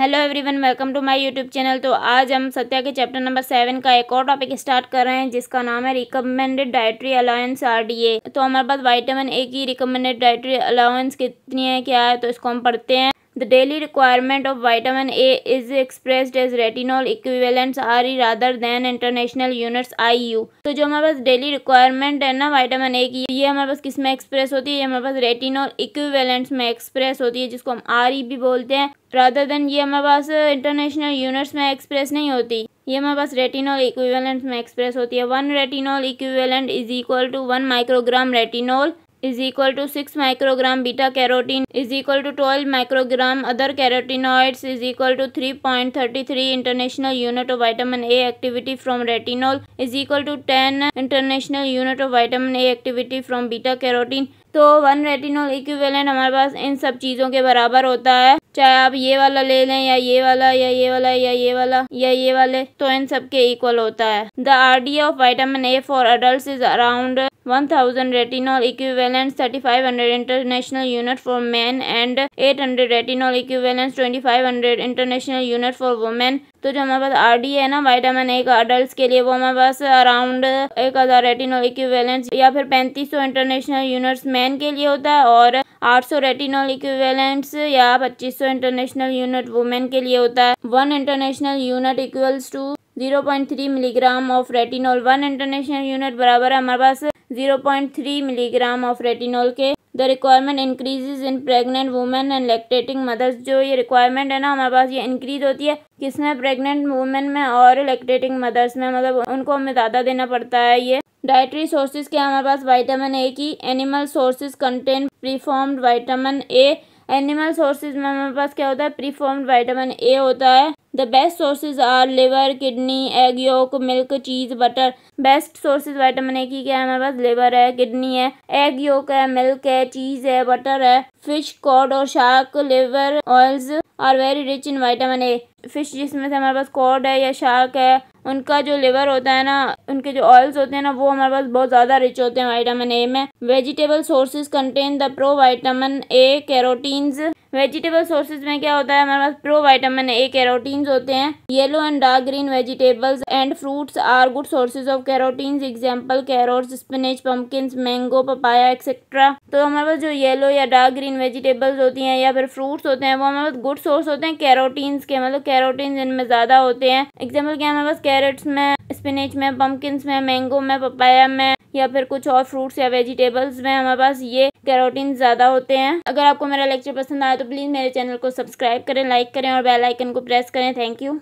Hello everyone, welcome to my YouTube channel. तो आज हम सत्या के चैप्टर नंबर 7 का एक और टॉपिक स्टार्ट कर रहे हैं जिसका नाम है रिकमेंडेड डाइटरी अलाउंस RDA। तो हमारे पास विटामिन ए की रिकमेंडेड डाइटरी अलाउंस कितनी है, क्या है, तो इसको हम पढ़ते हैं। The daily requirement of vitamin A is expressed as retinol equivalents RE rather than international units IU। तो जो हमारे पास डेली रिक्वायरमेंट है ना विटामिन ए की, ये हमारे पास किस में एक्सप्रेस होती है? ये हमारे पास रेटिनॉल इक्विवेलेंट्स में एक्सप्रेस होती है, जिसको हम RE भी बोलते हैं। रादर देन ये हमारे पास इंटरनेशनल यूनिट्स में एक्सप्रेस नहीं होती, ये हमारे पास रेटिनॉल इक्विवेलेंट में एक्सप्रेस होती है। 1 retinol equivalent is equal to 1 microgram retinol is equal to 6 microgram beta carotene is equal to 12 microgram other carotenoids is equal to 3.33 international unit of vitamin A activity from retinol is equal to 10 international unit of vitamin A activity from beta carotene। तो 1 retinol equivalent हमारे पास इन सब चीज़ों के बराबर होता है, चाहे आप ये वाला ले लें या ये वाला या ये वाला या ये वाला या ये वाले, तो इन सब के इक्वल होता है। The RDA of vitamin A for adult is around 1000 retinol equivalents, 3500 international unit for men and 800 retinol equivalents, 2500 international unit for women। तो जो हमारे पास RDA है ना विटामिन ए का अडल्ट के लिए, वो हमारे पास अराउंड 1000 रेटिनॉल इक्विवेलेंट्स या फिर 3500 इंटरनेशनल यूनिट्स मैन के लिए होता है और 800 रेटिनॉल इक्विवेलेंट्स या 2500 इंटरनेशनल यूनिट वुमेन के लिए होता है। 1 international unit equals to 0.3 milligram of retinol. 1 international unit बराबर है हमारे पास 0.3 मिलीग्राम ऑफ रेटिनॉल के। The requirement increases in pregnant women and lactating mothers. जो ये रिक्वायरमेंट है ना हमारे पास, ये इंक्रीज होती है किसमें? प्रेग्नेंट वुमेन में और लैक्टेटिंग मदर्स में, मतलब उनको हमें ज़्यादा देना पड़ता है ये। डाइटरी सोर्सेज क्या हमारे पास विटामिन ए की? Animal sources contain preformed vitamin A. Animal sources में हमारे पास क्या होता है? प्रीफॉर्म्ड विटामिन ए होता है। The best sources are liver, kidney, egg yolk, milk, cheese, butter. Best sources vitamin A की क्या है हमारे पास? लिवर है, किडनी है, एग योक है, मिल्क है, चीज है, बटर है। फिश, कॉड और shark liver oils are very rich in vitamin A. Fish जिसमें से हमारे पास कॉड है या शार्क है, उनका जो लिवर होता है ना, उनके जो ऑयल्स होते हैं ना, वो हमारे पास बहुत ज़्यादा रिच होते हैं विटामिन ए में। Vegetable sources contain the pro vitamin A carotenes. Vegetable sources में क्या होता है हमारे पास? प्रो विटामिन ए कैरोटीन्स होते हैं। Yellow and dark green vegetables and fruits are good sources of carotenes. Example carrots, spinach, pumpkins, mango, papaya etcetera. तो हमारे पास जो येलो या डार्क ग्रीन वेजिटेबल्स होती हैं या फिर फ्रूट्स होते हैं, वो हमारे पास गुड सोर्स होते हैं कैरोटीन्स के, मतलब कैरोटीन्स इनमें ज़्यादा होते हैं। एग्जाम्पल क्या है हमारे पास? कैरेट्स में, स्पिनच में, पम्पकिन्स में, मैंगो में, पपाया में या फिर कुछ और फ्रूट्स या वेजिटेबल्स में हमारे पास ये कैरोटीन ज़्यादा होते हैं। अगर आपको मेरा लेक्चर पसंद आया तो प्लीज़ मेरे चैनल को सब्सक्राइब करें, लाइक करें और बेल आइकन को प्रेस करें। Thank you.